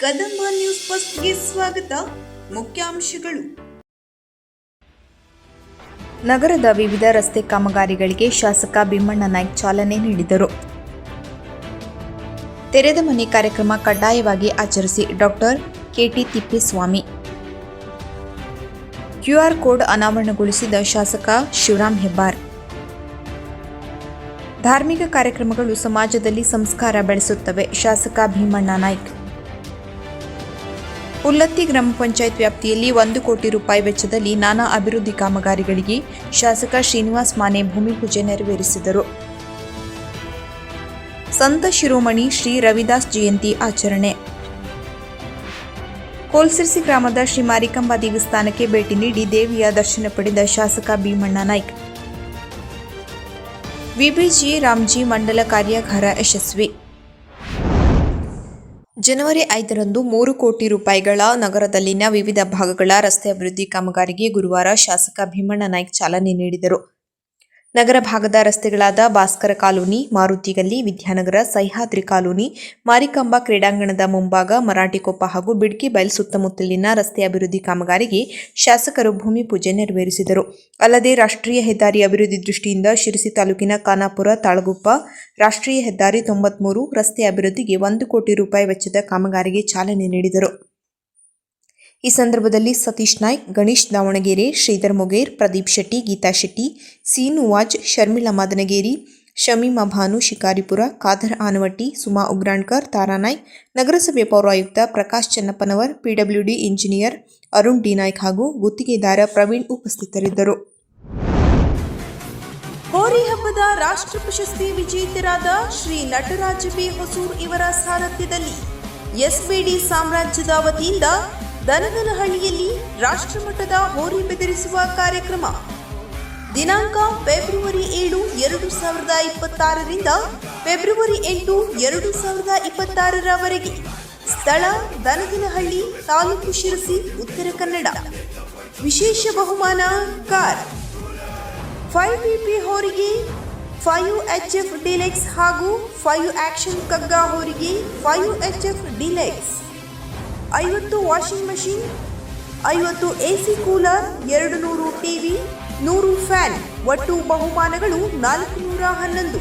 Kadamba news ಫಸ್ಟ್ಗೆ ಸ್ವಾಗತ. ಮುಖ್ಯಾಂಶಗಳು. ನಗರದ ವಿವಿಧ ರಸ್ತೆ ಕಾಮಗಾರಿಗಳಿಗೆ ಶಾಸಕ ಭೀಮಣ್ಣ ನಾಯ್ಕ ಚಾಲನೆ ನೀಡಿದರು. ತೆರೆದ ಮನೆ ಕಾರ್ಯಕ್ರಮ ಕಡ್ಡಾಯವಾಗಿ ಆಚರಿಸಿ doctor K T Tippeswamy. QR code ಅನಾವರಣಗೊಳಿಸಿದ ಶಾಸಕ ಶಿವರಾಮ್ ಹೆಬ್ಬಾರ್. ಧಾರ್ಮಿಕ ಕಾರ್ಯಕ್ರಮಗಳು ಸಮಾಜದಲ್ಲಿ ಸಂಸ್ಕಾರ ಬೆಳೆಸುತ್ತವೆ, ಶಾಸಕ ಭೀಮಣ್ಣ ನಾಯ್ಕ. ಉಲ್ಲತ್ತಿ ಗ್ರಾಮ ಪಂಚಾಯತ್ ವ್ಯಾಪ್ತಿಯಲ್ಲಿ 1 ಕೋಟಿ ರೂಪಾಯಿ ವೆಚ್ಚದಲ್ಲಿ ನಾನಾ ಅಭಿವೃದ್ಧಿ ಕಾಮಗಾರಿಗಳಿಗೆ ಶಾಸಕ ಶ್ರೀನಿವಾಸ್ ಮಾನೆ ಭೂಮಿ ಪೂಜೆ ನೆರವೇರಿಸಿದರು. ಸಂತ ಶಿರೋಮಣಿ ಶ್ರೀ ರವಿದಾಸ್ ಜಯಂತಿ ಆಚರಣೆ. ಕೋಲ್ಸಿರ್ಸಿ ಗ್ರಾಮದ ಶ್ರೀ ಮಾರಿಕಾಂಬಾ ದೇವಸ್ಥಾನಕ್ಕೆ ಭೇಟಿ ನೀಡಿ ದೇವಿಯ ದರ್ಶನ ಪಡೆದ ಶಾಸಕ ಭೀಮಣ್ಣ ನಾಯ್ಕ. ವಿಬಿಜಿ ರಾಮ್ಜಿ ಮಂಡಲ ಕಾರ್ಯಾಗಾರ ಯಶಸ್ವಿ. ಜನವರಿ 5ರಂದು 3 ಕೋಟಿ ರೂಪಾಯಿಗಳ ನಗರದಲ್ಲಿನ ವಿವಿಧ ಭಾಗಗಳ ರಸ್ತೆ ಅಭಿವೃದ್ಧಿ ಕಾಮಗಾರಿಗೆ ಗುರುವಾರ ಶಾಸಕ ಭೀಮಣ್ಣ ನಾಯ್ಕ ಚಾಲನೆ ನೀಡಿದರು. ನಗರ ಭಾಗದ ರಸ್ತೆಗಳಾದ ಭಾಸ್ಕರ ಕಾಲೋನಿ, ಮಾರುತಿ ಗಲ್ಲಿ, ವಿದ್ಯಾನಗರ, ಸಹ್ಯಾದ್ರಿ ಕಾಲೋನಿ, ಮಾರಿಕಾಂಬಾ ಕ್ರೀಡಾಂಗಣದ ಮುಂಭಾಗ, ಮರಾಠಿಕೊಪ್ಪ ಹಾಗೂ ಬಿಡ್ಕಿ ಬೈಲ್ ಸುತ್ತಮುತ್ತಲಿನ ರಸ್ತೆ ಅಭಿವೃದ್ಧಿ ಕಾಮಗಾರಿಗೆ ಶಾಸಕರು ಭೂಮಿ ಪೂಜೆ ನೆರವೇರಿಸಿದರು. ಅಲ್ಲದೆ ರಾಷ್ಟ್ರೀಯ ಹೆದ್ದಾರಿ ಅಭಿವೃದ್ಧಿ ದೃಷ್ಟಿಯಿಂದ ಶಿರಸಿ ತಾಲೂಕಿನ ಖಾನಾಪುರ ತಾಳಗುಪ್ಪ ರಾಷ್ಟ್ರೀಯ ಹೆದ್ದಾರಿ 93 ರಸ್ತೆ ಅಭಿವೃದ್ಧಿಗೆ 1 ಕೋಟಿ ರೂಪಾಯಿ ವೆಚ್ಚದ ಕಾಮಗಾರಿಗೆ ಚಾಲನೆ ನೀಡಿದರು. ಈ ಸಂದರ್ಭದಲ್ಲಿ ಸತೀಶ್ ನಾಯ್ಕ್, ಗಣೇಶ್ ದಾವಣಗೆರೆ, ಶ್ರೀಧರ್ ಮೊಗೇರ್, ಪ್ರದೀಪ್ ಶೆಟ್ಟಿ, ಗೀತಾ ಶೆಟ್ಟಿ, ಸೀನು ವಾಜ್, ಶರ್ಮಿಳಾ ಮದನಗೇರಿ, ಶಮೀಮಾ ಭಾನು ಶಿಕಾರಿಪುರ, ಖಾದರ್ ಆನವಟ್ಟಿ, ಸುಮಾ ಉಗ್ರಾಣ್ಕರ್, ತಾರಾ ನಾಯ್ಕ್, ನಗರಸಭೆ ಪೌರಾಯುಕ್ತ Prakash Channappanavar, PWD engineer Arun D Naik ಹಾಗೂ ಗುತ್ತಿಗೆದಾರ ಪ್ರವೀಣ್ ಉಪಸ್ಥಿತರಿದ್ದರು. ಹೋರಿ ಹಬ್ಬದ ರಾಷ್ಟ್ರ ಪ್ರಶಸ್ತಿ ವಿಜೇತರಾದ ಶ್ರೀ ನಟರಾಜ ಬಿ ಹೊಸೂರ್ ಇವರ ಸಾರಥ್ಯದಲ್ಲಿ SBD ಸಾಮ್ರಾಜ್ಯದ ವತಿಯಿಂದ ದನಗನಹಳ್ಳಿಯಲ್ಲಿ ರಾಷ್ಟ್ರಮಟ್ಟದ ಹೋರಿ ಬೆದರಿಸುವ ಕಾರ್ಯಕ್ರಮ ದಿನಾಂಕ ಫೆಬ್ರವರಿ 7, 2026ರಿಂದ ಫೆಬ್ರವರಿ 8, 2026ರವರೆಗೆ. ಸ್ಥಳ ದನಗನಹಳ್ಳಿ, ತಾಲೂಕು ಶಿರಸಿ, ಉತ್ತರ ಕನ್ನಡ. ವಿಶೇಷ ಬಹುಮಾನ ಕಾರ್, 5BP ಹೋರಿಗೆ 5HF ಡಿಲೆಕ್ಸ್ ಹಾಗೂ 5 ಆಕ್ಷನ್ ಕಗ್ಗಾ ಹೋರಿಗೆ 5HF deluxe, 50 washing machine, 50 AC cooler, 200 TV, 100 fan. ಒಟ್ಟು ಬಹುಮಾನಗಳು 411.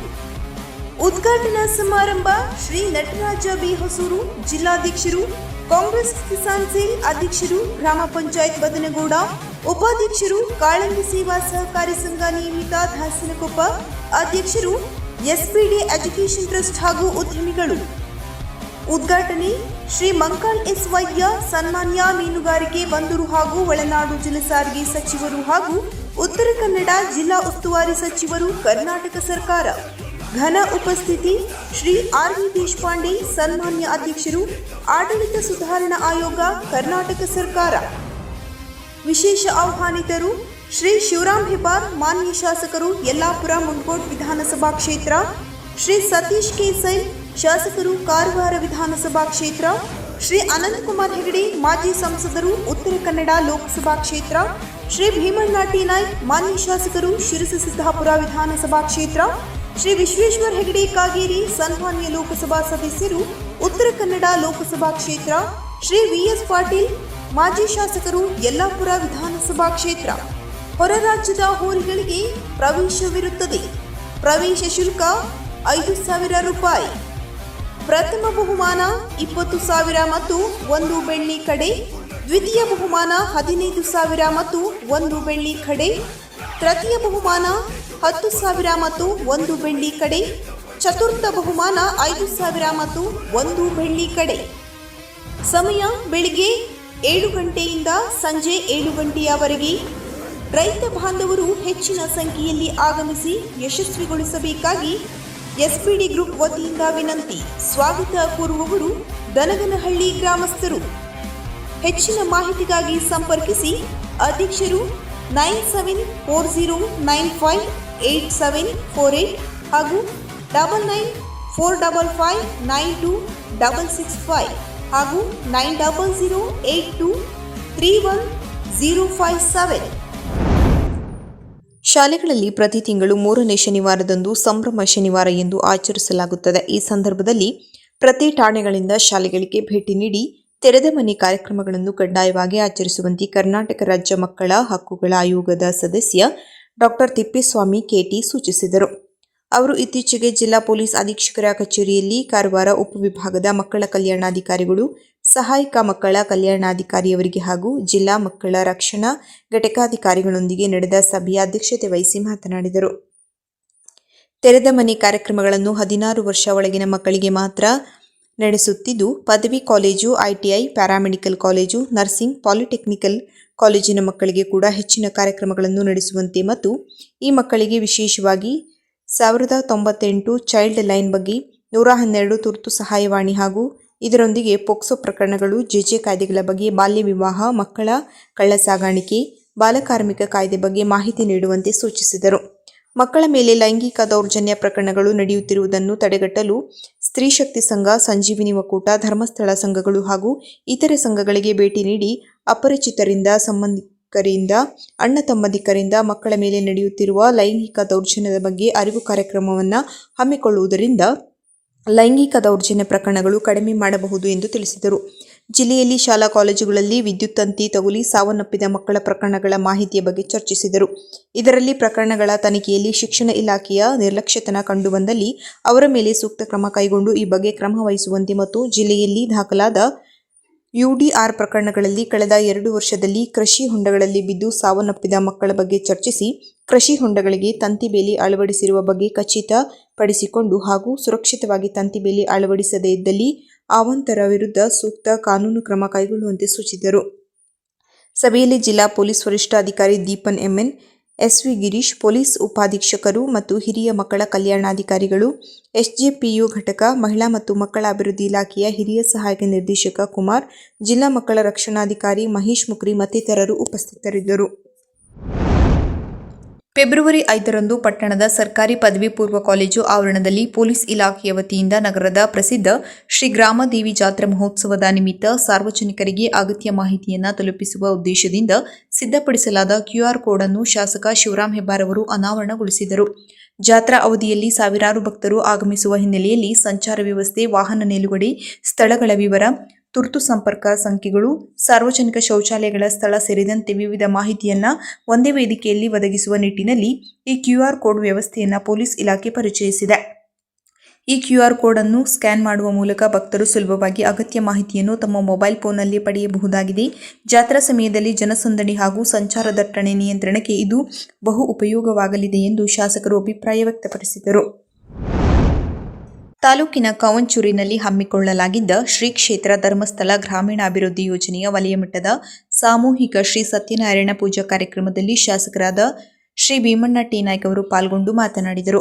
ಉದ್ಘಾಟನಾ ಸಮಾರಂಭ ಶ್ರೀ ನಟರಾಜ ಬಿ ಹೊಸೂರು, ಜಿಲ್ಲಾಧ್ಯಕ್ಷರು, ಕಾಂಗ್ರೆಸ್ ಕಿಸಾನ್ ಸೇಲ್ ಅಧ್ಯಕ್ಷರು, ಗ್ರಾಮ ಪಂಚಾಯತ್ ಬದನಗೌಡ, ಉಪಾಧ್ಯಕ್ಷರು, ಕಾಳಂಗಿ ಸೇವಾ ಸಹಕಾರಿ ಸಂಘ ನಿಯಮಿತ ದಾಸನಕೊಪ್ಪ, ಅಧ್ಯಕ್ಷರು, SBD ಎಜುಕೇಷನ್ ಟ್ರಸ್ಟ್ ಹಾಗೂ ಉದ್ಯಮಿಗಳು. ಉದ್ಘಾಟನೆ ಶ್ರೀ ಮಂಕಾಳ್ S ವೈದ್ಯ, ಸನ್ಮಾನ್ಯ ಮೀನುಗಾರಿಕೆ, ಬಂದರು ಹಾಗೂ ಒಳನಾಡು ಜಲಸಾರಿಗೆ ಸಚಿವರು ಹಾಗೂ ಉತ್ತರ ಕನ್ನಡ ಜಿಲ್ಲಾ ಉಸ್ತುವಾರಿ ಸಚಿವರು, ಕರ್ನಾಟಕ ಸರ್ಕಾರ. ಘನ ಉಪಸ್ಥಿತಿ ಶ್ರೀ RV ದೇಶಪಾಂಡೆ, ಸನ್ಮಾನ್ಯ ಅಧ್ಯಕ್ಷರು, ಆಡಳಿತ ಸುಧಾರಣಾ ಆಯೋಗ, ಕರ್ನಾಟಕ ಸರ್ಕಾರ. ವಿಶೇಷ ಆಹ್ವಾನಿತರು ಶ್ರೀ ಶಿವರಾಮ್ ಹೆಬ್ಬಾರ್, ಮಾನ್ಯ ಶಾಸಕರು, ಯಲ್ಲಾಪುರ ಮುಂಡಗೋಡ್ ವಿಧಾನಸಭಾ ಕ್ಷೇತ್ರ, ಶ್ರೀ ಸತೀಶ್ ಕೆ ಸೈಲ್, ಶಾಸಕರು, ಕಾರವಾರ ವಿಧಾನಸಭಾ ಕ್ಷೇತ್ರ, ಶ್ರೀ ಅನಂತಕುಮಾರ್ ಹೆಗಡೆ, ಮಾಜಿ ಸಂಸದರು, ಉತ್ತರ ಕನ್ನಡ ಲೋಕಸಭಾ ಕ್ಷೇತ್ರ, ಶ್ರೀ ಭೀಮಣ್ಣ ಟಿ ನಾಯ್ಕ್, ಮಾನ್ಯ ಶಾಸಕರು, ಶಿರಸಿ ಸಿದ್ದಾಪುರ ವಿಧಾನಸಭಾ ಕ್ಷೇತ್ರ, ಶ್ರೀ ವಿಶ್ವೇಶ್ವರ ಹೆಗಡೆ ಕಾಗೇರಿ, ಸನ್ಮಾನ್ಯ ಲೋಕಸಭಾ ಸದಸ್ಯರು, ಉತ್ತರ ಕನ್ನಡ ಲೋಕಸಭಾ ಕ್ಷೇತ್ರ, ಶ್ರೀ VS ಪಾಟೀಲ್, ಮಾಜಿ ಶಾಸಕರು, ಯಲ್ಲಾಪುರ ವಿಧಾನಸಭಾ ಕ್ಷೇತ್ರ. ಹೊರ ರಾಜ್ಯದ ಹೋರಿಗಳಿಗೆ ಪ್ರವೇಶವಿರುತ್ತದೆ. ಪ್ರವೇಶ ಶುಲ್ಕ 5,000 ರೂಪಾಯಿ. ಪ್ರಥಮ ಬಹುಮಾನ 20,000 ಮತ್ತು 1 ಬೆಳ್ಳಿ ಕಡೆ. ದ್ವಿತೀಯ ಬಹುಮಾನ 15,000 ಮತ್ತು 1 ಬೆಳ್ಳಿ ಕಡೆ. ತೃತೀಯ ಬಹುಮಾನ 10,000 ಮತ್ತು 1 ಬೆಳ್ಳಿ ಕಡೆ. ಚತುರ್ಥ ಬಹುಮಾನ 5,000 ಮತ್ತು 1 ಬೆಳ್ಳಿ ಕಡೆ. ಸಮಯ ಬೆಳಿಗ್ಗೆ 7 ಗಂಟೆಯಿಂದ ಸಂಜೆ 7 ಗಂಟೆಯವರೆಗೆ. ರೈತ ಬಾಂಧವರು ಹೆಚ್ಚಿನ ಸಂಖ್ಯೆಯಲ್ಲಿ ಆಗಮಿಸಿ ಯಶಸ್ವಿಗೊಳಿಸಬೇಕಾಗಿ SBD ಗ್ರೂಪ್ ವತಿಯಿಂದ ವಿನಂತಿ. ಸ್ವಾಗತ ಕೋರುವವರು ದನಗನಹಳ್ಳಿ ಗ್ರಾಮಸ್ಥರು. ಹೆಚ್ಚಿನ ಮಾಹಿತಿಗಾಗಿ ಸಂಪರ್ಕಿಸಿ. ಅಧ್ಯಕ್ಷರು 9740958748 ಹಾಗೂ 9945592665 ಹಾಗೂ 9008231057. ಶಾಲೆಗಳಲ್ಲಿ ಪ್ರತಿ ತಿಂಗಳು 3ನೇ ಶನಿವಾರದಂದು ಸಂಭ್ರಮ ಶನಿವಾರ ಎಂದು ಆಚರಿಸಲಾಗುತ್ತದೆ. ಈ ಸಂದರ್ಭದಲ್ಲಿ ಪ್ರತಿ ಠಾಣೆಗಳಿಂದ ಶಾಲೆಗಳಿಗೆ ಭೇಟಿ ನೀಡಿ ತೆರೆದ ಮನೆ ಕಾರ್ಯಕ್ರಮಗಳನ್ನು ಕಡ್ಡಾಯವಾಗಿ ಆಚರಿಸುವಂತೆ ಕರ್ನಾಟಕ ರಾಜ್ಯ ಮಕ್ಕಳ ಹಕ್ಕುಗಳ ಆಯೋಗದ ಸದಸ್ಯ ಡಾಕ್ಟರ್ ತಿಪ್ಪೇಸ್ವಾಮಿ ಕೆಟಿ ಸೂಚಿಸಿದರು. ಅವರು ಇತ್ತೀಚೆಗೆ ಜಿಲ್ಲಾ ಪೊಲೀಸ್ ಅಧೀಕ್ಷಕರ ಕಚೇರಿಯಲ್ಲಿ ಕಾರವಾರ ಉಪವಿಭಾಗದ ಮಕ್ಕಳ ಕಲ್ಯಾಣಾಧಿಕಾರಿಗಳು, ಸಹಾಯಕ ಮಕ್ಕಳ ಕಲ್ಯಾಣಾಧಿಕಾರಿಯವರಿಗೆ ಹಾಗೂ ಜಿಲ್ಲಾ ಮಕ್ಕಳ ರಕ್ಷಣಾ ಘಟಕಾಧಿಕಾರಿಗಳೊಂದಿಗೆ ನಡೆದ ಸಭೆಯ ಅಧ್ಯಕ್ಷತೆ ವಹಿಸಿ ಮಾತನಾಡಿದರು. ತೆರೆದ ಮನೆ ಕಾರ್ಯಕ್ರಮಗಳನ್ನು 16 ವರ್ಷ ಒಳಗಿನ ಮಕ್ಕಳಿಗೆ ಮಾತ್ರ ನಡೆಸುತ್ತಿದ್ದು, ಪದವಿ college, ITI, paramedical college, nursing, polytechnical ಕಾಲೇಜಿನ ಮಕ್ಕಳಿಗೆ ಕೂಡ ಹೆಚ್ಚಿನ ಕಾರ್ಯಕ್ರಮಗಳನ್ನು ನಡೆಸುವಂತೆ ಮತ್ತು ಈ ಮಕ್ಕಳಿಗೆ ವಿಶೇಷವಾಗಿ 1098 ಚೈಲ್ಡ್ ಲೈನ್ ಬಗ್ಗೆ, 112 ತುರ್ತು ಸಹಾಯವಾಣಿ ಹಾಗೂ ಇದರೊಂದಿಗೆ ಪೋಕ್ಸೋ ಪ್ರಕರಣಗಳು, ಜೆಜೆ ಕಾಯ್ದೆಗಳ ಬಗ್ಗೆ, ಬಾಲ್ಯ ವಿವಾಹ, ಮಕ್ಕಳ ಕಳ್ಳಸಾಗಾಣಿಕೆ, ಬಾಲಕಾರ್ಮಿಕ ಕಾಯ್ದೆ ಬಗ್ಗೆ ಮಾಹಿತಿ ನೀಡುವಂತೆ ಸೂಚಿಸಿದರು. ಮಕ್ಕಳ ಮೇಲೆ ಲೈಂಗಿಕ ದೌರ್ಜನ್ಯ ಪ್ರಕರಣಗಳು ನಡೆಯುತ್ತಿರುವುದನ್ನು ತಡೆಗಟ್ಟಲು ಸ್ತ್ರೀ ಶಕ್ತಿ ಸಂಘ, ಸಂಜೀವಿನಿ ಒಕ್ಕೂಟ, ಧರ್ಮಸ್ಥಳ ಸಂಘಗಳು ಹಾಗೂ ಇತರೆ ಸಂಘಗಳಿಗೆ ಭೇಟಿ ನೀಡಿ ಅಪರಿಚಿತರಿಂದ, ಸಂಬಂಧಿಕರಿಂದ, ಅಣ್ಣ ತಮ್ಮಂದಿಕರಿಂದ ಮಕ್ಕಳ ಮೇಲೆ ನಡೆಯುತ್ತಿರುವ ಲೈಂಗಿಕ ದೌರ್ಜನ್ಯದ ಬಗ್ಗೆ ಅರಿವು ಕಾರ್ಯಕ್ರಮವನ್ನು ಹಮ್ಮಿಕೊಳ್ಳುವುದರಿಂದ ಲೈಂಗಿಕ ದೌರ್ಜನ್ಯ ಪ್ರಕರಣಗಳು ಕಡಿಮೆ ಮಾಡಬಹುದು ಎಂದು ತಿಳಿಸಿದರು. ಜಿಲ್ಲೆಯಲ್ಲಿ ಶಾಲಾ ಕಾಲೇಜುಗಳಲ್ಲಿ ವಿದ್ಯುತ್ ತಂತಿ ತಗುಲಿ ಸಾವನ್ನಪ್ಪಿದ ಮಕ್ಕಳ ಪ್ರಕರಣಗಳ ಮಾಹಿತಿಯ ಬಗ್ಗೆ ಚರ್ಚಿಸಿದರು. ಇದರಲ್ಲಿ ಪ್ರಕರಣಗಳ ತನಿಖೆಯಲ್ಲಿ ಶಿಕ್ಷಣ ಇಲಾಖೆಯ ನಿರ್ಲಕ್ಷ್ಯತನ ಕಂಡುಬಂದಲ್ಲಿ ಅವರ ಮೇಲೆ ಸೂಕ್ತ ಕ್ರಮ ಕೈಗೊಂಡು ಈ ಬಗ್ಗೆ ಕ್ರಮ ವಹಿಸುವಂತೆ ಮತ್ತು ಜಿಲ್ಲೆಯಲ್ಲಿ ದಾಖಲಾದ ಯುಡಿಆರ್ ಪ್ರಕರಣಗಳಲ್ಲಿ ಕಳೆದ 2 ವರ್ಷದಲ್ಲಿ ಕೃಷಿ ಹೊಂಡಗಳಲ್ಲಿ ಬಿದ್ದು ಸಾವನ್ನಪ್ಪಿದ ಮಕ್ಕಳ ಬಗ್ಗೆ ಚರ್ಚಿಸಿ, ಕೃಷಿ ಹೊಂಡಗಳಿಗೆ ತಂತಿ ಬೇಲಿ ಅಳವಡಿಸಿರುವ ಬಗ್ಗೆ ಖಚಿತಪಡಿಸಿಕೊಂಡು ಹಾಗೂ ಸುರಕ್ಷಿತವಾಗಿ ತಂತಿ ಬೇಲಿ ಅಳವಡಿಸದೇ ಇದ್ದಲ್ಲಿ ಅವಾಂತರ ವಿರುದ್ಧ ಸೂಕ್ತ ಕಾನೂನು ಕ್ರಮ ಕೈಗೊಳ್ಳುವಂತೆ ಸೂಚಿಸಿದರು. ಸಭೆಯಲ್ಲಿ ಜಿಲ್ಲಾ ಪೊಲೀಸ್ ವರಿಷ್ಠಾಧಿಕಾರಿ Deepan M N, S V Girish, police ಉಪಾಧೀಕ್ಷಕರು ಮತ್ತು ಹಿರಿಯ ಮಕ್ಕಳ ಕಲ್ಯಾಣಾಧಿಕಾರಿಗಳು, ಎಸ್ಜೆಪಿಯು ಘಟಕ, ಮಹಿಳಾ ಮತ್ತು ಮಕ್ಕಳ ಅಭಿವೃದ್ಧಿ ಇಲಾಖೆಯ ಹಿರಿಯ ಸಹಾಯಕ ನಿರ್ದೇಶಕ ಕುಮಾರ್, ಜಿಲ್ಲಾ ಮಕ್ಕಳ ರಕ್ಷಣಾಧಿಕಾರಿ ಮಹೇಶ್ ಮುಕ್ರಿ ಮತ್ತಿತರರು ಉಪಸ್ಥಿತರಿದ್ದರು. ಫೆಬ್ರವರಿ 5ರಂದು ಪಟ್ಟಣದ ಸರ್ಕಾರಿ ಪದವಿ ಪೂರ್ವ ಕಾಲೇಜು ಆವರಣದಲ್ಲಿ ಪೊಲೀಸ್ ಇಲಾಖೆಯ ವತಿಯಿಂದ ನಗರದ ಪ್ರಸಿದ್ಧ ಶ್ರೀ ಗ್ರಾಮದೇವಿ ಜಾತ್ರಾ ಮಹೋತ್ಸವದ ನಿಮಿತ್ತ ಸಾರ್ವಜನಿಕರಿಗೆ ಅಗತ್ಯ ಮಾಹಿತಿಯನ್ನು ತಲುಪಿಸುವ ಉದ್ದೇಶದಿಂದ ಸಿದ್ಧಪಡಿಸಲಾದ ಕ್ಯೂಆರ್ ಕೋಡ್ ಅನ್ನು ಶಾಸಕ ಶಿವರಾಂ ಹೆಬ್ಬಾರ್ ಅವರು ಅನಾವರಣಗೊಳಿಸಿದರು. ಜಾತ್ರಾ ಅವಧಿಯಲ್ಲಿ ಸಾವಿರಾರು ಭಕ್ತರು ಆಗಮಿಸುವ ಹಿನ್ನೆಲೆಯಲ್ಲಿ ಸಂಚಾರ ವ್ಯವಸ್ಥೆ, ವಾಹನ ನಿಲುಗಡೆ ಸ್ಥಳಗಳ ವಿವರ, ತುರ್ತು ಸಂಪರ್ಕ ಸಂಖ್ಯೆಗಳು, ಸಾರ್ವಜನಿಕ ಶೌಚಾಲಯಗಳ ಸ್ಥಳ ಸೇರಿದಂತೆ ವಿವಿಧ ಮಾಹಿತಿಯನ್ನು ಒಂದೇ ವೇದಿಕೆಯಲ್ಲಿ ಒದಗಿಸುವ ನಿಟ್ಟಿನಲ್ಲಿ ಈ ಕ್ಯೂಆರ್ ಕೋಡ್ ವ್ಯವಸ್ಥೆಯನ್ನು ಪೊಲೀಸ್ ಇಲಾಖೆ ಪರಿಚಯಿಸಿದೆ. ಈ ಕ್ಯೂಆರ್ ಕೋಡ್ ಅನ್ನು ಸ್ಕ್ಯಾನ್ ಮಾಡುವ ಮೂಲಕ ಭಕ್ತರು ಸುಲಭವಾಗಿ ಅಗತ್ಯ ಮಾಹಿತಿಯನ್ನು ತಮ್ಮ ಮೊಬೈಲ್ ಫೋನ್ನಲ್ಲಿ ಪಡೆಯಬಹುದಾಗಿದೆ. ಜಾತ್ರಾ ಸಮಯದಲ್ಲಿ ಜನಸಂದಣಿ ಹಾಗೂ ಸಂಚಾರ ದಟ್ಟಣೆ ನಿಯಂತ್ರಣಕ್ಕೆ ಇದು ಬಹು ಉಪಯೋಗವಾಗಲಿದೆ ಎಂದು ಶಾಸಕರು ಅಭಿಪ್ರಾಯ ವ್ಯಕ್ತಪಡಿಸಿದರು. ತಾಲೂಕಿನ ಕವಂಚೂರಿನಲ್ಲಿ ಹಮ್ಮಿಕೊಳ್ಳಲಾಗಿದ್ದ ಶ್ರೀ ಕ್ಷೇತ್ರ ಧರ್ಮಸ್ಥಳ ಗ್ರಾಮೀಣಾಭಿವೃದ್ಧಿ ಯೋಜನೆಯ ವಲಯ ಮಟ್ಟದ ಸಾಮೂಹಿಕ ಶ್ರೀ ಸತ್ಯನಾರಾಯಣ ಪೂಜಾ ಕಾರ್ಯಕ್ರಮದಲ್ಲಿ ಶಾಸಕರಾದ ಶ್ರೀ ಭೀಮಣ್ಣ ಟಿ ನಾಯ್ಕ ಅವರು ಪಾಲ್ಗೊಂಡು ಮಾತನಾಡಿದರು.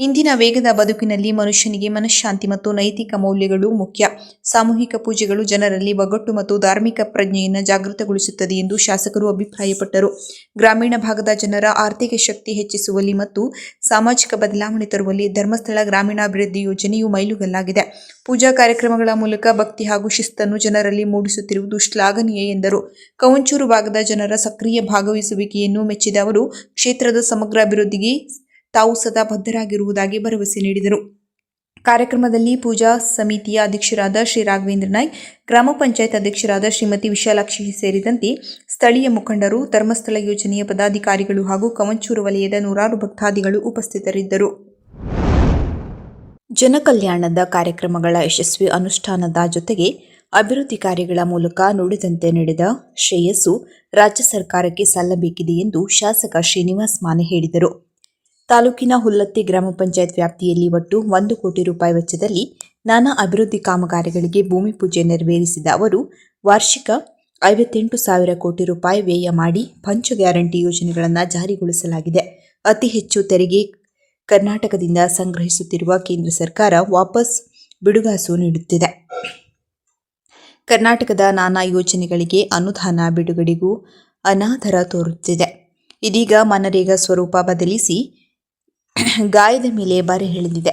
ಇಂದಿನ ವೇಗದ ಬದುಕಿನಲ್ಲಿ ಮನುಷ್ಯನಿಗೆ ಮನಃಶಾಂತಿ ಮತ್ತು ನೈತಿಕ ಮೌಲ್ಯಗಳು ಮುಖ್ಯ. ಸಾಮೂಹಿಕ ಪೂಜೆಗಳು ಜನರಲ್ಲಿ ಒಗ್ಗಟ್ಟು ಮತ್ತು ಧಾರ್ಮಿಕ ಪ್ರಜ್ಞೆಯನ್ನು ಜಾಗೃತಗೊಳಿಸುತ್ತದೆ ಎಂದು ಶಾಸಕರು ಅಭಿಪ್ರಾಯಪಟ್ಟರು. ಗ್ರಾಮೀಣ ಭಾಗದ ಜನರ ಆರ್ಥಿಕ ಶಕ್ತಿ ಹೆಚ್ಚಿಸುವಲ್ಲಿ ಮತ್ತು ಸಾಮಾಜಿಕ ಬದಲಾವಣೆ ತರುವಲ್ಲಿ ಧರ್ಮಸ್ಥಳ ಗ್ರಾಮೀಣಾಭಿವೃದ್ಧಿ ಯೋಜನೆಯು ಮೈಲುಗಲ್ಲಾಗಿದೆ. ಪೂಜಾ ಕಾರ್ಯಕ್ರಮಗಳ ಮೂಲಕ ಭಕ್ತಿ ಹಾಗೂ ಶಿಸ್ತನ್ನು ಜನರಲ್ಲಿ ಮೂಡಿಸುತ್ತಿರುವುದು ಶ್ಲಾಘನೀಯ ಎಂದರು. ಕವಂಚೂರು ಭಾಗದ ಜನರ ಸಕ್ರಿಯ ಭಾಗವಹಿಸುವಿಕೆಯನ್ನು ಮೆಚ್ಚಿದ ಅವರು ಕ್ಷೇತ್ರದ ಸಮಗ್ರ ಅಭಿವೃದ್ಧಿಗೆ ತಾವು ಸದಾ ಬದ್ಧರಾಗಿರುವುದಾಗಿ ಭರವಸೆ ನೀಡಿದರು. ಕಾರ್ಯಕ್ರಮದಲ್ಲಿ ಪೂಜಾ ಸಮಿತಿಯ ಅಧ್ಯಕ್ಷರಾದ ಶ್ರೀ ರಾಘವೇಂದ್ರ ನಾಯ್ಕ್, ಗ್ರಾಮ ಪಂಚಾಯತ್ ಅಧ್ಯಕ್ಷರಾದ ಶ್ರೀಮತಿ ವಿಶಾಲಾಕ್ಷಿ ಸೇರಿದಂತೆ ಸ್ಥಳೀಯ ಮುಖಂಡರು, ಧರ್ಮಸ್ಥಳ ಯೋಜನೆಯ ಪದಾಧಿಕಾರಿಗಳು ಹಾಗೂ ಕವಂಚೂರು ವಲಯದ ನೂರಾರು ಭಕ್ತಾದಿಗಳು ಉಪಸ್ಥಿತರಿದ್ದರು. ಜನಕಲ್ಯಾಣದ ಕಾರ್ಯಕ್ರಮಗಳ ಯಶಸ್ವಿ ಅನುಷ್ಠಾನದ ಜೊತೆಗೆ ಅಭಿವೃದ್ಧಿ ಕಾರ್ಯಗಳ ಮೂಲಕ ನುಡಿದಂತೆ ನಡೆದ ಶ್ರೇಯಸ್ಸು ರಾಜ್ಯ ಸರ್ಕಾರಕ್ಕೆ ಸಲ್ಲಬೇಕಿದೆ ಎಂದು ಶಾಸಕ ಶ್ರೀನಿವಾಸ್ ಮಾನೆ ಹೇಳಿದರು. ತಾಲೂಕಿನ ಹುಲ್ಲತ್ತಿ ಗ್ರಾಮ ಪಂಚಾಯತ್ ವ್ಯಾಪ್ತಿಯಲ್ಲಿ ಒಟ್ಟು 1 ಕೋಟಿ ರೂಪಾಯಿ ವೆಚ್ಚದಲ್ಲಿ ನಾನಾ ಅಭಿವೃದ್ಧಿ ಕಾಮಗಾರಿಗಳಿಗೆ ಭೂಮಿ ಪೂಜೆ ನೆರವೇರಿಸಿದ ಅವರು ವಾರ್ಷಿಕ 58,000 ಕೋಟಿ ರೂಪಾಯಿ ವ್ಯಯ ಮಾಡಿ ಪಂಚ ಗ್ಯಾರಂಟಿ ಯೋಜನೆಗಳನ್ನು ಜಾರಿಗೊಳಿಸಲಾಗಿದೆ. ಅತಿ ಹೆಚ್ಚು ತೆರಿಗೆ ಕರ್ನಾಟಕದಿಂದ ಸಂಗ್ರಹಿಸುತ್ತಿರುವ ಕೇಂದ್ರ ಸರ್ಕಾರ ವಾಪಸ್ ಬಿಡುಗಾಸು ನೀಡುತ್ತಿದೆ. ಕರ್ನಾಟಕದ ನಾನಾ ಯೋಜನೆಗಳಿಗೆ ಅನುದಾನ ಬಿಡುಗಡೆಗೂ ಅನಾದರ ತೋರುತ್ತಿದೆ. ಇದೀಗ ಮನರೇಗಾ ಸ್ವರೂಪ ಬದಲಿಸಿ ಗಾಯದ ಮೇಲೆ ಬರೆ ಎಳೆದಿದೆ.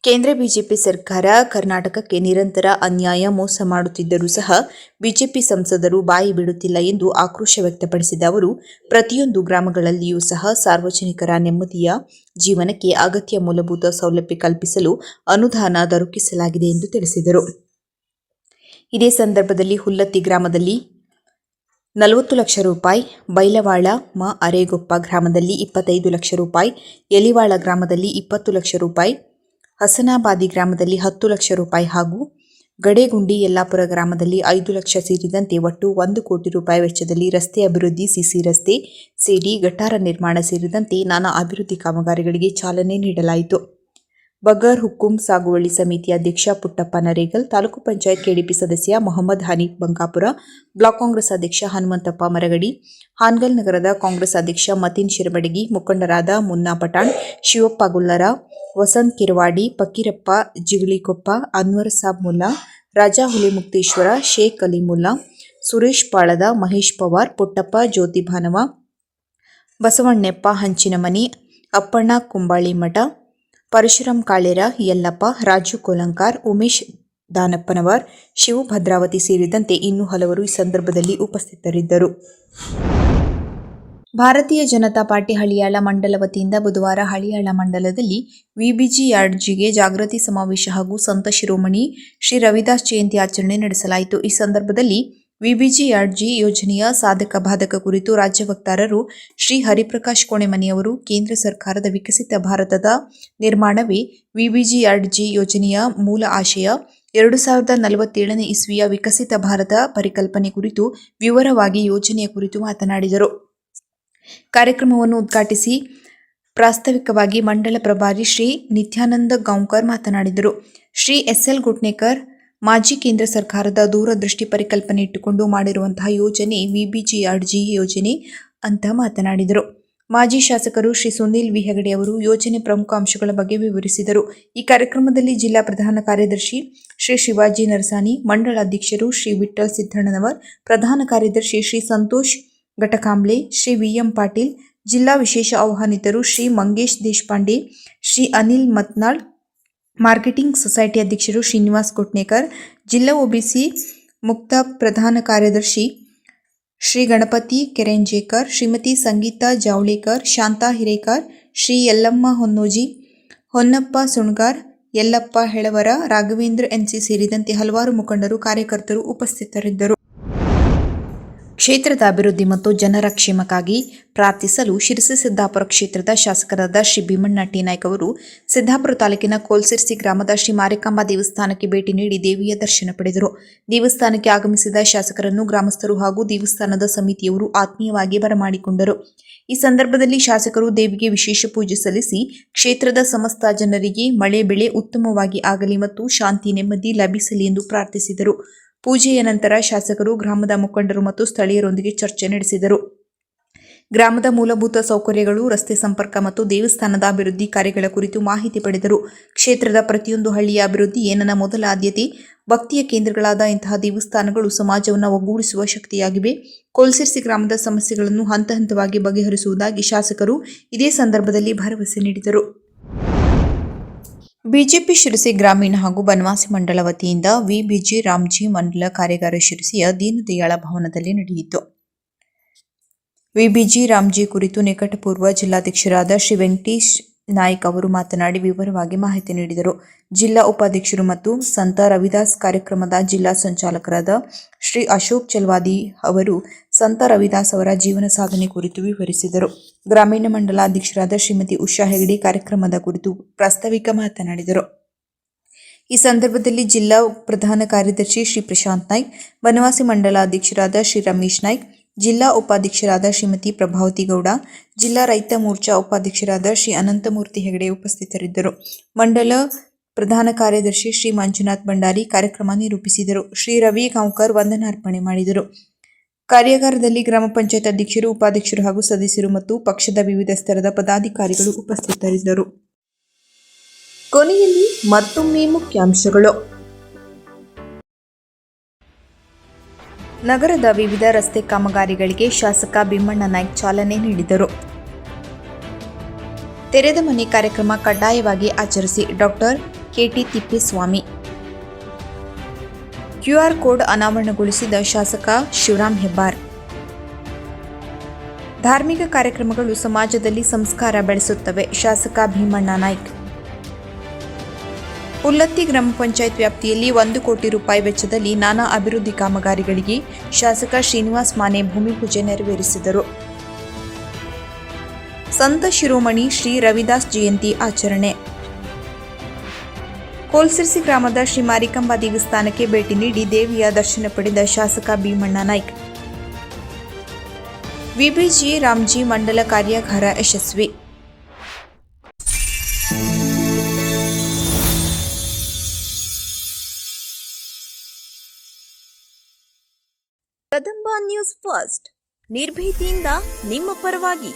ಕೇಂದ್ರ ಬಿಜೆಪಿ ಸರ್ಕಾರ ಕರ್ನಾಟಕಕ್ಕೆ ನಿರಂತರ ಅನ್ಯಾಯ, ಮೋಸ ಮಾಡುತ್ತಿದ್ದರೂ ಸಹ ಬಿಜೆಪಿ ಸಂಸದರು ಬಾಯಿ ಬಿಡುತ್ತಿಲ್ಲ ಎಂದು ಆಕ್ರೋಶ ವ್ಯಕ್ತಪಡಿಸಿದ ಅವರು ಪ್ರತಿಯೊಂದು ಗ್ರಾಮಗಳಲ್ಲಿಯೂ ಸಹ ಸಾರ್ವಜನಿಕರ ನೆಮ್ಮದಿಯ ಜೀವನಕ್ಕೆ ಅಗತ್ಯ ಮೂಲಭೂತ ಸೌಲಭ್ಯ ಕಲ್ಪಿಸಲು ಅನುದಾನ ದೊರಕಿಸಲಾಗಿದೆ ಎಂದು ತಿಳಿಸಿದರು. ಇದೇ ಸಂದರ್ಭದಲ್ಲಿ ಹುಲ್ಲತ್ತಿ ಗ್ರಾಮದಲ್ಲಿ 40 ಲಕ್ಷ ರೂಪಾಯಿ, ಬೈಲವಾಳ ಮ ಅರೇಗೊಪ್ಪ ಗ್ರಾಮದಲ್ಲಿ 25 ಲಕ್ಷ ರೂಪಾಯಿ, ಎಲಿವಾಳ ಗ್ರಾಮದಲ್ಲಿ 20 ಲಕ್ಷ ರೂಪಾಯಿ, ಹಸನಾಬಾದಿ ಗ್ರಾಮದಲ್ಲಿ 10 ಲಕ್ಷ ರೂಪಾಯಿ ಹಾಗೂ ಗಡೇಗುಂಡಿ ಯಲ್ಲಾಪುರ ಗ್ರಾಮದಲ್ಲಿ 5 ಲಕ್ಷ ಸೇರಿದಂತೆ ಒಟ್ಟು 1 ಕೋಟಿ ರೂಪಾಯಿ ವೆಚ್ಚದಲ್ಲಿ ರಸ್ತೆ ಅಭಿವೃದ್ಧಿ, ಸಿಸಿ ರಸ್ತೆ, ಸಿಡಿ, ಗಟಾರ ನಿರ್ಮಾಣ ಸೇರಿದಂತೆ ನಾನಾ ಅಭಿವೃದ್ಧಿ ಕಾಮಗಾರಿಗಳಿಗೆ ಚಾಲನೆ ನೀಡಲಾಯಿತು. ಬಗರ್ ಹುಕ್ಕುಂ ಸಾಗುವಳಿ ಸಮಿತಿ ಅಧ್ಯಕ್ಷ ಪುಟ್ಟಪ್ಪ ನರೇಗಲ್, ತಾಲೂಕು ಪಂಚಾಯತ್ ಕೆಡಿಪಿ ಸದಸ್ಯ ಮೊಹಮ್ಮದ್ ಹನೀಫ್ ಬಂಕಾಪುರ, ಬ್ಲಾಕ್ ಕಾಂಗ್ರೆಸ್ ಅಧ್ಯಕ್ಷ ಹನುಮಂತಪ್ಪ ಮರಗಡಿ, ಹಾನಗಲ್ ನಗರದ ಕಾಂಗ್ರೆಸ್ ಅಧ್ಯಕ್ಷ ಮತೀನ್ ಶಿರಬಡಗಿ, ಮುಖಂಡರಾದ ಮುನ್ನಾ ಪಠಾಣ್, ಶಿವಪ್ಪ ಗುಲ್ಲರ, ವಸಂತ್ ಕಿರವಾಡಿ, ಫಕೀರಪ್ಪ ಜಿಗಳಿಕೊಪ್ಪ, ಅನ್ವರ್ ಸಾಬ್ ಮುಲ್ಲಾ, ರಾಜಾ ಹುಲಿಮುಕ್ತೇಶ್ವರ, ಶೇಖ್ ಅಲಿ ಮುಲ್ಲಾ, ಸುರೇಶ್ ಪಾಳದ, ಮಹೇಶ್ ಪವಾರ್, ಪುಟ್ಟಪ್ಪ ಜ್ಯೋತಿಭಾನವ, ಬಸವಣ್ಣಪ್ಪ ಹಂಚಿನಮನಿ, ಅಪ್ಪಣ್ಣ ಕುಂಬಾಳಿಮಠ, ಪರಶುರಾಮ್ ಕಾಳೇರ, ಯಲ್ಲಪ್ಪ, ರಾಜು ಕೋಲಂಕಾರ್, ಉಮೇಶ್ ದಾನಪ್ಪನವರ್, ಶಿವು ಭದ್ರಾವತಿ ಸೇರಿದಂತೆ ಇನ್ನೂ ಹಲವರು ಈ ಸಂದರ್ಭದಲ್ಲಿ ಉಪಸ್ಥಿತರಿದ್ದರು. ಭಾರತೀಯ ಜನತಾ ಪಾರ್ಟಿ ಹಳಿಯಾಳ ಮಂಡಲ ವತಿಯಿಂದ ಬುಧವಾರ ಹಳಿಯಾಳ ಮಂಡಲದಲ್ಲಿ ವಿಬಿಜಿ ಯಾರ್ಡ್ಜಿಗೆ ಜಾಗೃತಿ ಸಮಾವೇಶ ಹಾಗೂ ಸಂತ ಶಿರೋಮಣಿ ಶ್ರೀ ರವಿದಾಸ್ ಜಯಂತಿ ಆಚರಣೆ ನಡೆಸಲಾಯಿತು. ಈ ಸಂದರ್ಭದಲ್ಲಿ ವಿಬಿಜಿ ಯಾರ್ಡ್ಜಿ ಯೋಜನೆಯ ಸಾಧಕ ಬಾಧಕ ಕುರಿತು ರಾಜ್ಯ ವಕ್ತಾರರು ಶ್ರೀ ಹರಿಪ್ರಕಾಶ್ ಕೋಣೆಮನಿಯವರು ಕೇಂದ್ರ ಸರ್ಕಾರದ ವಿಕಸಿತ ಭಾರತದ ನಿರ್ಮಾಣವೇ ವಿಬಿಜಿ ಯಾರ್ಡ್ಜಿ ಯೋಜನೆಯ ಮೂಲ ಆಶಯ, 2047ನೇ ಇಸ್ವಿಯ ವಿಕಸಿತ ಭಾರತ ಪರಿಕಲ್ಪನೆ ಕುರಿತು ವಿವರವಾಗಿ ಯೋಜನೆಯ ಕುರಿತು ಮಾತನಾಡಿದರು. ಕಾರ್ಯಕ್ರಮವನ್ನು ಉದ್ಘಾಟಿಸಿ ಪ್ರಾಸ್ತಾವಿಕವಾಗಿ ಮಂಡಲ ಪ್ರಭಾರಿ ಶ್ರೀ ನಿತ್ಯಾನಂದ ಗೌಂಕರ್ ಮಾತನಾಡಿದರು. ಶ್ರೀ ಎಸ್.ಎಲ್. ಗುಟ್ನೇಕರ್ ಮಾಜಿ ಕೇಂದ್ರ ಸರ್ಕಾರದ ದೂರದೃಷ್ಟಿ ಪರಿಕಲ್ಪನೆ ಇಟ್ಟುಕೊಂಡು ಮಾಡಿರುವಂತಹ ಯೋಜನೆ ವಿಬಿಜಿ ಯಾರ್ಡ್ಜಿ ಯೋಜನೆ ಅಂತ ಮಾತನಾಡಿದರು. ಮಾಜಿ ಶಾಸಕರು ಶ್ರೀ ಸುನೀಲ್ ವಿ ಹೆಗಡೆ ಅವರು ಯೋಜನೆ ಪ್ರಮುಖ ಅಂಶಗಳ ಬಗ್ಗೆ ವಿವರಿಸಿದರು. ಈ ಕಾರ್ಯಕ್ರಮದಲ್ಲಿ ಜಿಲ್ಲಾ ಪ್ರಧಾನ ಕಾರ್ಯದರ್ಶಿ ಶ್ರೀ ಶಿವಾಜಿ ನರಸಾನಿ, ಮಂಡಳ ಅಧ್ಯಕ್ಷರು ಶ್ರೀ ವಿಠ್ಠಲ್ ಸಿದ್ದಣ್ಣನವರ್, ಪ್ರಧಾನ ಕಾರ್ಯದರ್ಶಿ ಶ್ರೀ ಸಂತೋಷ್ ಘಟಕಾಂಬ್ಳೆ, ಶ್ರೀ ವಿ.ಎಂ. ಪಾಟೀಲ್, ಜಿಲ್ಲಾ ವಿಶೇಷ ಆಹ್ವಾನಿತರು ಶ್ರೀ ಮಂಗೇಶ್ ದೇಶಪಾಂಡೆ, ಶ್ರೀ ಅನಿಲ್ ಮತ್ನಾಳ್, ಮಾರ್ಕೆಟಿಂಗ್ ಸೊಸೈಟಿ ಅಧ್ಯಕ್ಷರು ಶ್ರೀನಿವಾಸ್ ಗುಟ್ನೇಕರ್, ಜಿಲ್ಲಾ ಒಬಿಸಿ ಮುಕ್ತ ಪ್ರಧಾನ ಕಾರ್ಯದರ್ಶಿ ಶ್ರೀ ಗಣಪತಿ ಕೆರೆಂಜೇಕರ್, ಶ್ರೀಮತಿ ಸಂಗೀತಾ ಜಾವಳೇಕರ್, ಶಾಂತಾ ಹಿರೇಕರ್, ಶ್ರೀ ಯಲ್ಲಮ್ಮ ಹೊನ್ನೋಜಿ, ಹೊನ್ನಪ್ಪ ಸುಣ್ಗಾರ್, ಯಲ್ಲಪ್ಪ ಹೆಳವರ, ರಾಘವೇಂದ್ರ ಎನ್ಸಿ ಸೇರಿದಂತೆ ಹಲವಾರು ಮುಖಂಡರು, ಕಾರ್ಯಕರ್ತರು ಉಪಸ್ಥಿತರಿದ್ದರು. ಕ್ಷೇತ್ರದ ಅಭಿವೃದ್ಧಿ ಮತ್ತು ಜನರ ಕ್ಷೇಮಕ್ಕಾಗಿ ಪ್ರಾರ್ಥಿಸಲು ಶಿರಸಿ ಸಿದ್ದಾಪುರ ಕ್ಷೇತ್ರದ ಶಾಸಕರಾದ ಶ್ರೀ ಭೀಮಣ್ಣ ಟಿ ನಾಯ್ಕ ಅವರು ಸಿದ್ದಾಪುರ ತಾಲೂಕಿನ ಕೋಲ್ಸಿರ್ಸಿ ಗ್ರಾಮದ ಶ್ರೀ ಮಾರಿಕಾಂಬಾ ದೇವಸ್ಥಾನಕ್ಕೆ ಭೇಟಿ ನೀಡಿ ದೇವಿಯ ದರ್ಶನ ಪಡೆದರು. ದೇವಸ್ಥಾನಕ್ಕೆ ಆಗಮಿಸಿದ ಶಾಸಕರನ್ನು ಗ್ರಾಮಸ್ಥರು ಹಾಗೂ ದೇವಸ್ಥಾನದ ಸಮಿತಿಯವರು ಆತ್ಮೀಯವಾಗಿ ಬರಮಾಡಿಕೊಂಡರು. ಈ ಸಂದರ್ಭದಲ್ಲಿ ಶಾಸಕರು ದೇವಿಗೆ ವಿಶೇಷ ಪೂಜೆ ಸಲ್ಲಿಸಿ ಕ್ಷೇತ್ರದ ಸಮಸ್ತ ಜನರಿಗೆ ಮಳೆ ಬೆಳೆ ಉತ್ತಮವಾಗಿ ಆಗಲಿ ಮತ್ತು ಶಾಂತಿ ನೆಮ್ಮದಿ ಲಭಿಸಲಿ ಎಂದು ಪ್ರಾರ್ಥಿಸಿದರು. ಪೂಜೆಯ ನಂತರ ಶಾಸಕರು ಗ್ರಾಮದ ಮುಖಂಡರು ಮತ್ತು ಸ್ಥಳೀಯರೊಂದಿಗೆ ಚರ್ಚೆ ನಡೆಸಿದರು. ಗ್ರಾಮದ ಮೂಲಭೂತ ಸೌಕರ್ಯಗಳು, ರಸ್ತೆ ಸಂಪರ್ಕ ಮತ್ತು ದೇವಸ್ಥಾನದ ಅಭಿವೃದ್ಧಿ ಕಾರ್ಯಗಳ ಕುರಿತು ಮಾಹಿತಿ ಪಡೆದರು. ಕ್ಷೇತ್ರದ ಪ್ರತಿಯೊಂದು ಹಳ್ಳಿಯ ಅಭಿವೃದ್ಧಿಯೇ ನನ್ನ ಮೊದಲ ಆದ್ಯತೆ. ಭಕ್ತಿಯ ಕೇಂದ್ರಗಳಾದ ಇಂತಹ ದೇವಸ್ಥಾನಗಳು ಸಮಾಜವನ್ನು ಒಗ್ಗೂಡಿಸುವ ಶಕ್ತಿಯಾಗಿವೆ. ಕೋಲ್ಸಿರ್ಸಿ ಗ್ರಾಮದ ಸಮಸ್ಯೆಗಳನ್ನು ಹಂತ ಹಂತವಾಗಿ ಬಗೆಹರಿಸುವುದಾಗಿ ಶಾಸಕರು ಇದೇ ಸಂದರ್ಭದಲ್ಲಿ ಭರವಸೆ ನೀಡಿದರು. ಬಿಜೆಪಿ ಶಿರಸಿ ಗ್ರಾಮೀಣ ಹಾಗೂ ಬನವಾಸಿ ಮಂಡಲ ವತಿಯಿಂದ ವಿಬಿಜಿ ರಾಮ್ಜಿ ಮಂಡಲ ಕಾರ್ಯಾಗಾರ ಶಿರಸಿಯ ದೀನದಯಾಳ ಭವನದಲ್ಲಿ ನಡೆಯಿತು. ವಿಬಿಜಿ ರಾಮ್ಜಿ ಕುರಿತು ನಿಕಟಪೂರ್ವ ಜಿಲ್ಲಾಧ್ಯಕ್ಷರಾದ ಶ್ರೀ ವೆಂಕಟೇಶ್ ನಾಯ್ಕ್ ಅವರು ಮಾತನಾಡಿ ವಿವರವಾಗಿ ಮಾಹಿತಿ ನೀಡಿದರು. ಜಿಲ್ಲಾ ಉಪಾಧ್ಯಕ್ಷರು ಮತ್ತು ಸಂತ ರವಿದಾಸ್ ಕಾರ್ಯಕ್ರಮದ ಜಿಲ್ಲಾ ಸಂಚಾಲಕರಾದ ಶ್ರೀ ಅಶೋಕ್ ಚಲ್ವಾದಿ ಅವರು ಸಂತ ರವಿದಾಸ್ ಅವರ ಜೀವನ ಸಾಧನೆ ಕುರಿತು ವಿವರಿಸಿದರು. ಗ್ರಾಮೀಣ ಮಂಡಲ ಅಧ್ಯಕ್ಷರಾದ ಶ್ರೀಮತಿ ಉಷಾ ಹೆಗಡೆ ಕಾರ್ಯಕ್ರಮದ ಕುರಿತು ಪ್ರಾಸ್ತಾವಿಕ ಮಾತನಾಡಿದರು. ಈ ಸಂದರ್ಭದಲ್ಲಿ ಜಿಲ್ಲಾ ಪ್ರಧಾನ ಕಾರ್ಯದರ್ಶಿ ಶ್ರೀ ಪ್ರಶಾಂತ್ ನಾಯ್ಕ್, ಬನವಾಸಿ ಮಂಡಲ ಅಧ್ಯಕ್ಷರಾದ ಶ್ರೀ ರಮೇಶ್ ನಾಯ್ಕ್, ಜಿಲ್ಲಾ ಉಪಾಧ್ಯಕ್ಷರಾದ ಶ್ರೀಮತಿ ಪ್ರಭಾವತಿ ಗೌಡ, ಜಿಲ್ಲಾ ರೈತ ಮೋರ್ಚಾ ಉಪಾಧ್ಯಕ್ಷರಾದ ಶ್ರೀ ಅನಂತಮೂರ್ತಿ ಹೆಗಡೆ ಉಪಸ್ಥಿತರಿದ್ದರು. ಮಂಡಲ ಪ್ರಧಾನ ಕಾರ್ಯದರ್ಶಿ ಶ್ರೀ ಮಂಜುನಾಥ್ ಭಂಡಾರಿ ಕಾರ್ಯಕ್ರಮ ನಿರೂಪಿಸಿದರು. ಶ್ರೀ ರವಿ ಗಾಂವ್ಕರ್ ವಂದನಾರ್ಪಣೆ ಮಾಡಿದರು. ಕಾರ್ಯಾಗಾರದಲ್ಲಿ ಗ್ರಾಮ ಪಂಚಾಯತ್ ಅಧ್ಯಕ್ಷರು, ಉಪಾಧ್ಯಕ್ಷರು ಹಾಗೂ ಸದಸ್ಯರು ಮತ್ತು ಪಕ್ಷದ ವಿವಿಧ ಸ್ತರದ ಪದಾಧಿಕಾರಿಗಳು ಉಪಸ್ಥಿತರಿದ್ದರು. ಕೊನೆಯಲ್ಲಿ ಮತ್ತೊಮ್ಮೆ ಮುಖ್ಯಾಂಶಗಳು. ನಗರದ ವಿವಿಧ ರಸ್ತೆ ಕಾಮಗಾರಿಗಳಿಗೆ ಶಾಸಕ ಭೀಮಣ್ಣ ನಾಯ್ಕ್ ಚಾಲನೆ ನೀಡಿದರು. ತೆರೆದ ಮನೆ ಕಾರ್ಯಕ್ರಮ ಕಡ್ಡಾಯವಾಗಿ ಆಚರಿಸಿ doctor K T Tippeswamy. QR code ಅನಾವರಣಗೊಳಿಸಿದ ಶಾಸಕ ಶಿವರಾಮ್ ಹೆಬ್ಬಾರ್. ಧಾರ್ಮಿಕ ಕಾರ್ಯಕ್ರಮಗಳು ಸಮಾಜದಲ್ಲಿ ಸಂಸ್ಕಾರ ಬೆಳೆಸುತ್ತವೆ, ಶಾಸಕ ಭೀಮಣ್ಣ ನಾಯ್ಕ್. ಉಲ್ಲತ್ತಿ ಗ್ರಾಮ ಪಂಚಾಯತ್ ವ್ಯಾಪ್ತಿಯಲ್ಲಿ 1 ಕೋಟಿ ರೂಪಾಯಿ ವೆಚ್ಚದಲ್ಲಿ ನಾನಾ ಅಭಿವೃದ್ಧಿ ಕಾಮಗಾರಿಗಳಿಗೆ ಶಾಸಕ ಶ್ರೀನಿವಾಸ್ ಮಾನೆ ಭೂಮಿ ಪೂಜೆ ನೆರವೇರಿಸಿದರು. ಸಂತ ಶಿರೋಮಣಿ ಶ್ರೀ ರವಿದಾಸ್ ಜಯಂತಿ ಆಚರಣೆ. ಕೋಲ್ಸಿರ್ಸಿ ಗ್ರಾಮದ ಶ್ರೀ ಮಾರಿಕಾಂಬಾ ದೇವಸ್ಥಾನಕ್ಕೆ ಭೇಟಿ ನೀಡಿ ದೇವಿಯ ದರ್ಶನ ಪಡೆದ ಶಾಸಕ ಭೀಮಣ್ಣ ನಾಯ್ಕ್. ವಿಬಿಜಿ ರಾಮ್ಜಿ ಮಂಡಲ ಕಾರ್ಯಾಗಾರ ಯಶಸ್ವಿ. ಕದಂಬ ನ್ಯೂಸ್ ಫಸ್ಟ್, ನಿರ್ಭೀತಿಯಿಂದ ನಿಮ್ಮ ಪರವಾಗಿ.